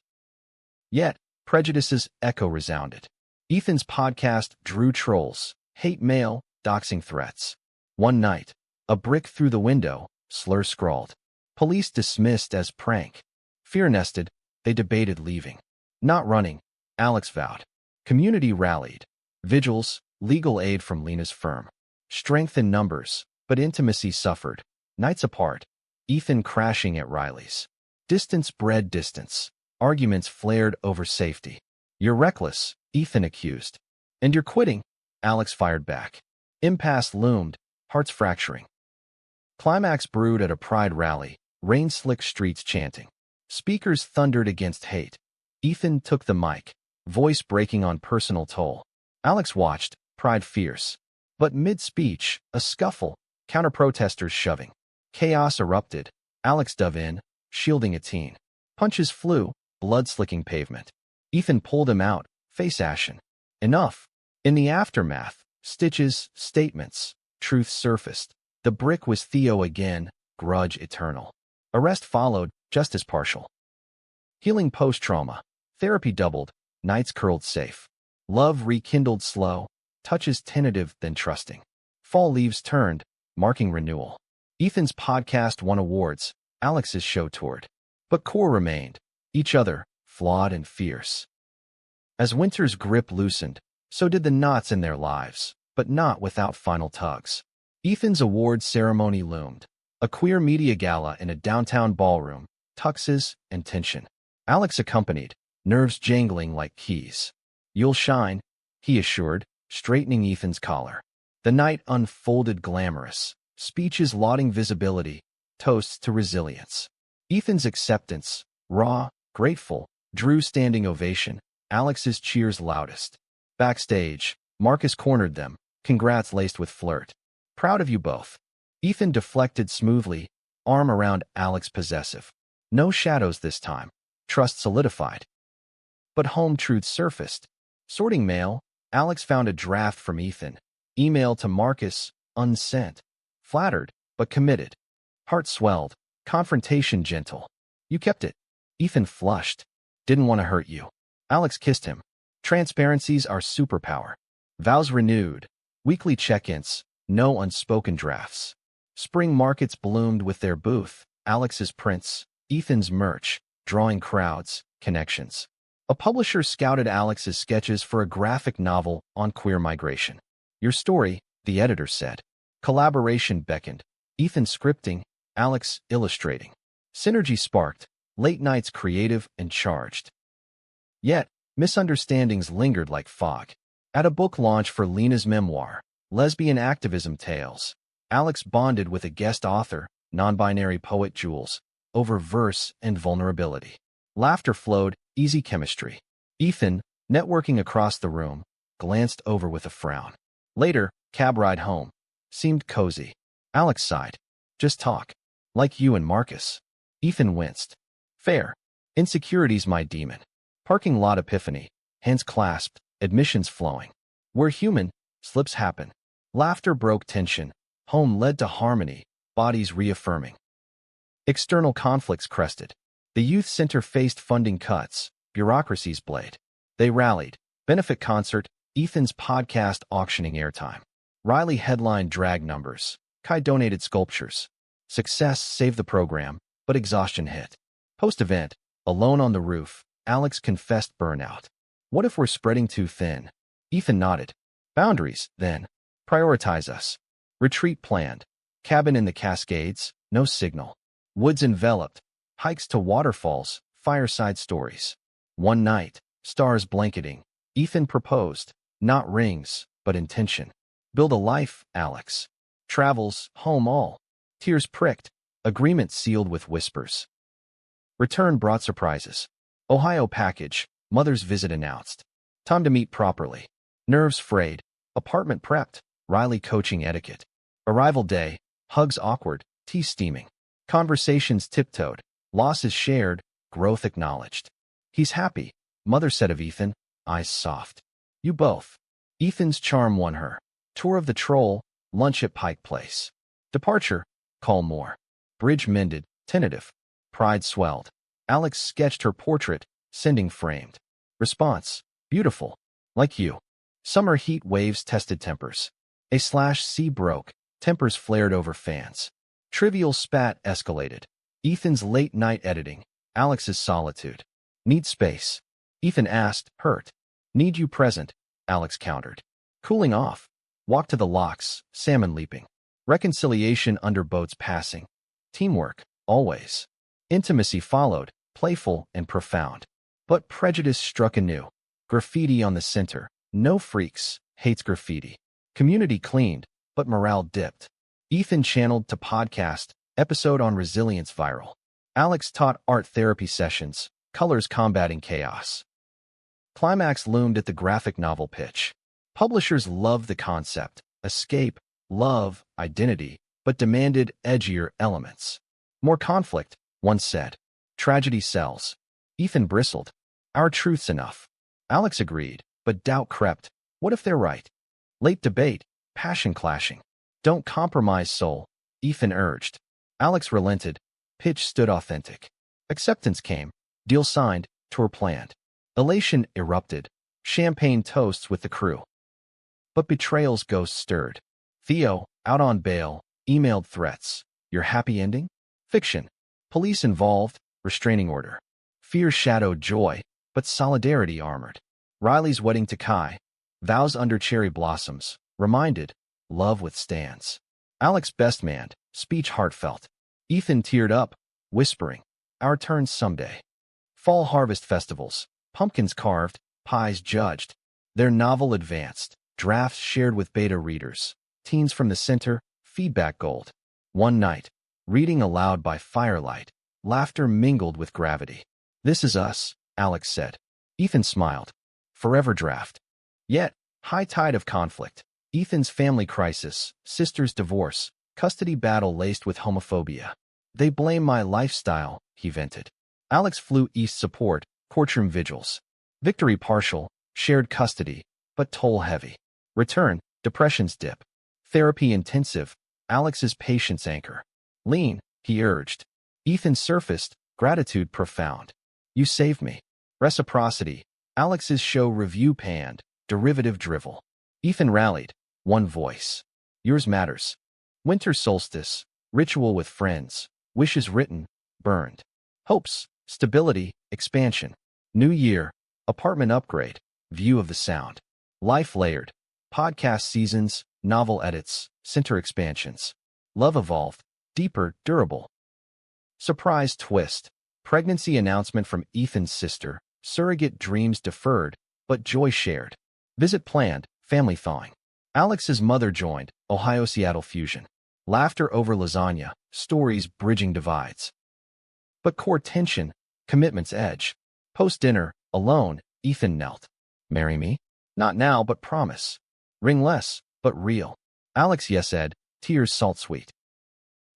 Yet, prejudice's echo resounded. Ethan's podcast drew trolls, hate mail, doxing threats. One night, a brick through the window, slur scrawled. Police dismissed as prank. Fear nested, they debated leaving. Not running, Alex vowed. Community rallied. Vigils, legal aid from Lena's firm. Strength in numbers, but intimacy suffered. Nights apart, Ethan crashing at Riley's. Distance bred distance. Arguments flared over safety. You're reckless, Ethan accused. And you're quitting, Alex fired back. Impasse loomed, hearts fracturing. Climax brewed at a pride rally, rain-slick streets chanting. Speakers thundered against hate. Ethan took the mic, voice breaking on personal toll. Alex watched, pride fierce. But mid-speech, a scuffle, counter-protesters shoving. Chaos erupted. Alex dove in, shielding a teen. Punches flew, blood-slicking pavement. Ethan pulled him out, face ashen. Enough. In the aftermath, stitches, statements, truth surfaced. The brick was Theo again, grudge eternal. Arrest followed, justice partial. Healing post-trauma. Therapy doubled, nights curled safe. Love rekindled slow, touches tentative then trusting. Fall leaves turned, marking renewal. Ethan's podcast won awards, Alex's show toured. But core remained, each other, flawed and fierce. As winter's grip loosened, so did the knots in their lives, but not without final tugs. Ethan's award ceremony loomed. A queer media gala in a downtown ballroom, tuxes and tension. Alex accompanied, nerves jangling like keys. You'll shine, he assured, straightening Ethan's collar. The night unfolded glamorous, speeches lauding visibility, toasts to resilience. Ethan's acceptance, raw, grateful, drew standing ovation, Alex's cheers loudest. Backstage, Marcus cornered them, congrats laced with flirt. Proud of you both. Ethan deflected smoothly, arm around Alex possessive. No shadows this time. Trust solidified. But home truths surfaced. Sorting mail, Alex found a draft from Ethan. Email to Marcus, unsent. Flattered, but committed. Heart swelled, confrontation gentle. You kept it. Ethan flushed. Didn't want to hurt you. Alex kissed him. Transparency's our superpower. Vows renewed. Weekly check-ins. No unspoken drafts. Spring markets bloomed with their booth. Alex's prints, Ethan's merch, drawing crowds, connections. A publisher scouted Alex's sketches for a graphic novel on queer migration. Your story, the editor said. Collaboration beckoned. Ethan scripting, Alex illustrating. Synergy sparked, late nights creative and charged. Yet, misunderstandings lingered like fog. At a book launch for Lena's memoir, Lesbian Activism Tales, Alex bonded with a guest author, non-binary poet Jules, over verse and vulnerability. Laughter flowed, easy chemistry. Ethan, networking across the room, glanced over with a frown. Later, cab ride home. Seemed cozy. Alex sighed. Just talk. Like you and Marcus. Ethan winced. Fair. Insecurity's my demon. Parking lot epiphany. Hands clasped, admissions flowing. We're human. Slips happen. Laughter broke tension. Home led to harmony, bodies reaffirming. External conflicts crested. The youth center faced funding cuts, bureaucracy's blade. They rallied. Benefit concert, Ethan's podcast auctioning airtime. Riley headline drag numbers. Kai donated sculptures. Success saved the program, but exhaustion hit. Post-event, alone on the roof, Alex confessed burnout. What if we're spreading too thin? Ethan nodded. Boundaries, then. Prioritize us. Retreat planned. Cabin in the Cascades, no signal. Woods enveloped. Hikes to waterfalls, fireside stories. One night, stars blanketing. Ethan proposed. Not rings, but intention. Build a life, Alex. Travels, home all. Tears pricked. Agreement sealed with whispers. Return brought surprises. Ohio package, mother's visit announced. Time to meet properly. Nerves frayed. Apartment prepped. Riley coaching etiquette. Arrival day, hugs awkward, tea steaming. Conversations tiptoed. Losses shared, growth acknowledged. He's happy, mother said of Ethan, eyes soft. You both. Ethan's charm won her. Tour of the Troll, lunch at Pike Place. Departure, call more. Bridge mended, tentative. Pride swelled. Alex sketched her portrait, sending framed. Response, beautiful. Like you. Summer heat waves tested tempers. A/C broke, tempers flared over fans. Trivial spat escalated. Ethan's late-night editing, Alex's solitude. Need space. Ethan asked, hurt. Need you present, Alex countered. Cooling off. Walk to the locks, salmon leaping. Reconciliation under boats passing. Teamwork, always. Intimacy followed, playful and profound. But prejudice struck anew. Graffiti on the center. No freaks, hates graffiti. Community cleaned, but morale dipped. Ethan channeled to podcast, episode on resilience viral. Alex taught art therapy sessions, colors combating chaos. Climax loomed at the graphic novel pitch. Publishers loved the concept, escape, love, identity, but demanded edgier elements. More conflict, one said. Tragedy sells. Ethan bristled. Our truth's enough. Alex agreed, but doubt crept. What if they're right? Late debate, passion clashing. Don't compromise, soul, Ethan urged. Alex relented. Pitch stood authentic. Acceptance came. Deal signed, tour planned. Elation erupted. Champagne toasts with the crew. But betrayal's ghost stirred. Theo, out on bail, emailed threats. Your happy ending? Fiction. Police involved, restraining order. Fear shadowed joy, but solidarity armored. Riley's wedding to Kai. Vows under cherry blossoms. Reminded, love withstands. Alex best man, speech heartfelt. Ethan teared up, whispering, our turn someday. Fall harvest festivals. Pumpkins carved, pies judged. Their novel advanced. Drafts shared with beta readers. Teens from the center, feedback gold. One night, reading aloud by firelight. Laughter mingled with gravity. This is us, Alex said. Ethan smiled. Forever draft. Yet, high tide of conflict. Ethan's family crisis, sister's divorce, custody battle laced with homophobia. They blame my lifestyle, he vented. Alex flew east support, courtroom vigils. Victory partial, shared custody, but toll heavy. Return, depression's dip. Therapy intensive, Alex's patience anchor. Lean, he urged. Ethan surfaced, gratitude profound. You saved me. Reciprocity, Alex's show review panned, derivative drivel. Ethan rallied, one voice. Yours matters. Winter solstice, ritual with friends, wishes written, burned. Hopes, stability, expansion. New year, apartment upgrade, view of the sound. Life layered, Podcast seasons, novel edits, center expansions. Love evolved, deeper, durable. Surprise twist. Pregnancy announcement from Ethan's sister. Surrogate dreams deferred, but joy shared. Visit planned, family thawing. Alex's mother joined, Ohio-Seattle fusion. Laughter over lasagna, stories bridging divides. But core tension, commitment's edge. Post-dinner, alone, Ethan knelt. Marry me? Not now, but promise. Ring less, but real. Alex yes-ed, tears salt-sweet.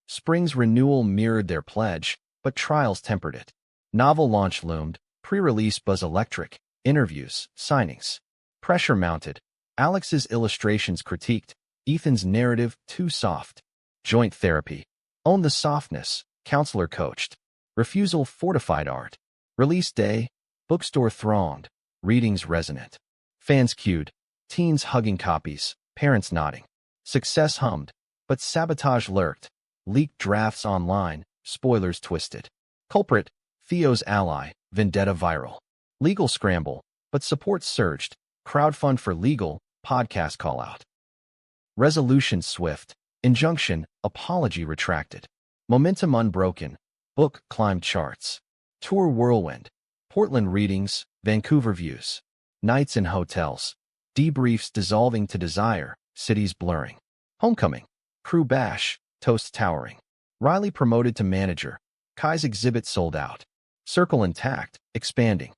Spring's renewal mirrored their pledge, but trials tempered it. Novel launch loomed, pre-release buzz electric, interviews, signings. Pressure mounted. Alex's illustrations critiqued, Ethan's narrative too soft. Joint therapy. Own the softness, counselor coached. Refusal fortified art. Release day, bookstore thronged, readings resonant. Fans queued, teens hugging copies, parents nodding. Success hummed, but sabotage lurked. Leaked drafts online, spoilers twisted. Culprit, Theo's ally, vendetta viral. Legal scramble, but support surged. Crowdfund for legal, podcast callout. Resolution swift. Injunction, apology retracted. Momentum unbroken. Book climbed charts. Tour whirlwind. Portland readings, Vancouver views. Nights in hotels. Debriefs dissolving to desire, cities blurring. Homecoming. Crew bash, toast towering. Riley promoted to manager. Kai's exhibit sold out. Circle intact, expanding.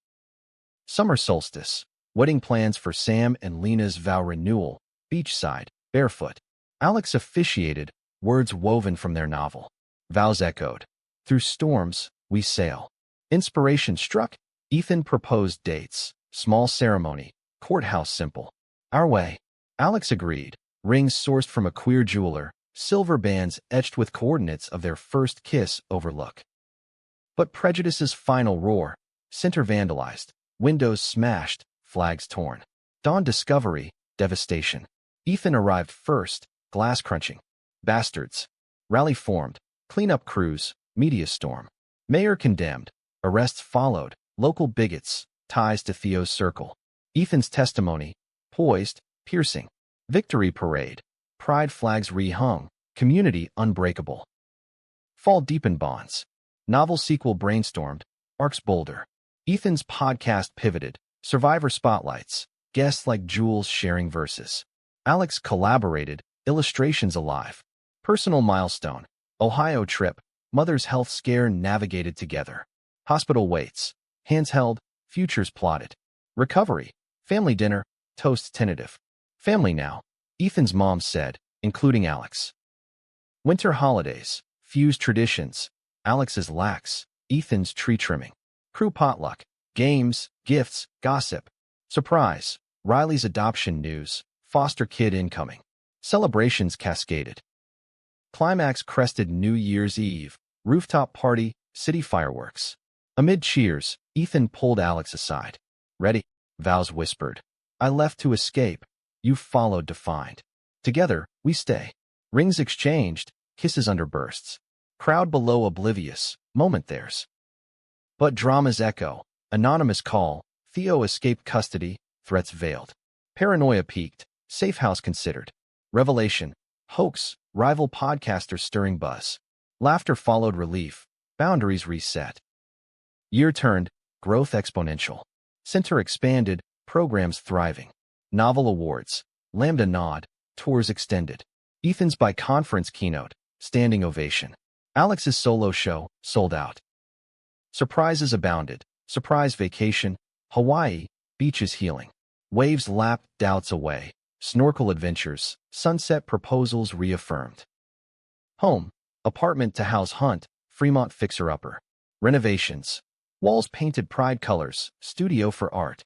Summer solstice. Wedding plans for Sam and Lena's vow renewal. Beachside, barefoot. Alex officiated, words woven from their novel. Vows echoed. Through storms, we sail. Inspiration struck. Ethan proposed dates. Small ceremony. Courthouse simple. Our way. Alex agreed. Rings sourced from a queer jeweler. Silver bands etched with coordinates of their first kiss overlook. But prejudice's final roar. Center vandalized. Windows smashed. Flags torn. Dawn discovery. Devastation. Ethan arrived first. Glass crunching. Bastards. Rally formed. Cleanup crews. Media storm. Mayor condemned. Arrests followed. Local bigots. Ties to Theo's circle. Ethan's testimony. Poised. Piercing. Victory parade. Pride flags rehung. Community unbreakable. Fall deepened bonds. Novel sequel brainstormed. Arcs bolder. Ethan's podcast pivoted. Survivor spotlights. Guests like Jules sharing verses. Alex collaborated. Illustrations alive. Personal milestone. Ohio trip. Mother's health scare navigated together. Hospital waits. Hands held. Futures plotted. Recovery. Family dinner. Toast tentative. Family now. Ethan's mom said, including Alex. Winter holidays. Fuse traditions. Alex's lax. Ethan's tree trimming. Crew potluck. Games. Gifts. Gossip. Surprise. Riley's adoption news. Foster kid incoming. Celebrations cascaded. Climax crested New Year's Eve. Rooftop party. City fireworks. Amid cheers, Ethan pulled Alex aside. Ready? Vows whispered. I left to escape. You followed defined. Together, we stay. Rings exchanged. Kisses under bursts. Crowd below oblivious. Moment theirs. But dramas echo. Anonymous call. Theo escaped custody. Threats veiled. Paranoia peaked. Safe house considered. Revelation. Hoax. Rival podcaster stirring buzz. Laughter followed relief. Boundaries reset. Year turned. Growth exponential. Center expanded. Programs thriving. Novel awards. Lambda nod. Tours extended. Ethan's by conference keynote. Standing ovation. Alex's solo show. Sold out. Surprises abounded. Surprise vacation. Hawaii. Beaches healing. Waves lapped doubts away. Snorkel adventures. Sunset proposals reaffirmed. Home. Apartment to house hunt. Fremont fixer-upper. Renovations. Walls painted pride colors. Studio for art.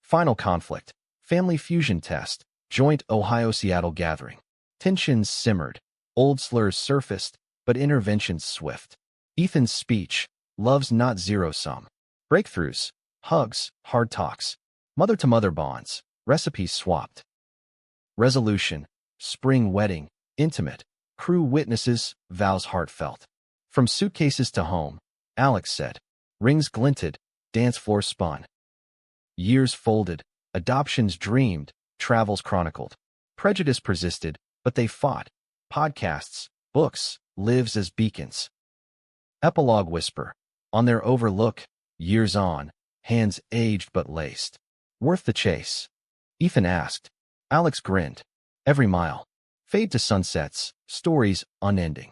Final conflict. Family fusion test. Joint Ohio-Seattle gathering. Tensions simmered. Old slurs surfaced, but interventions swift. Ethan's speech. Love's not zero-sum. Breakthroughs. Hugs. Hard talks. Mother-to-mother bonds. Recipes swapped. Resolution. Spring wedding. Intimate. Crew witnesses. Vows heartfelt. From suitcases to home. Alex said. Rings glinted. Dance floor spun. Years folded. Adoptions dreamed. Travels chronicled. Prejudice persisted, but they fought. Podcasts, books, lives as beacons. Epilogue whisper. On their overlook, years on, hands aged but laced. Worth the chase? Ethan asked. Alex grinned. Every mile. Fade to sunsets, stories unending.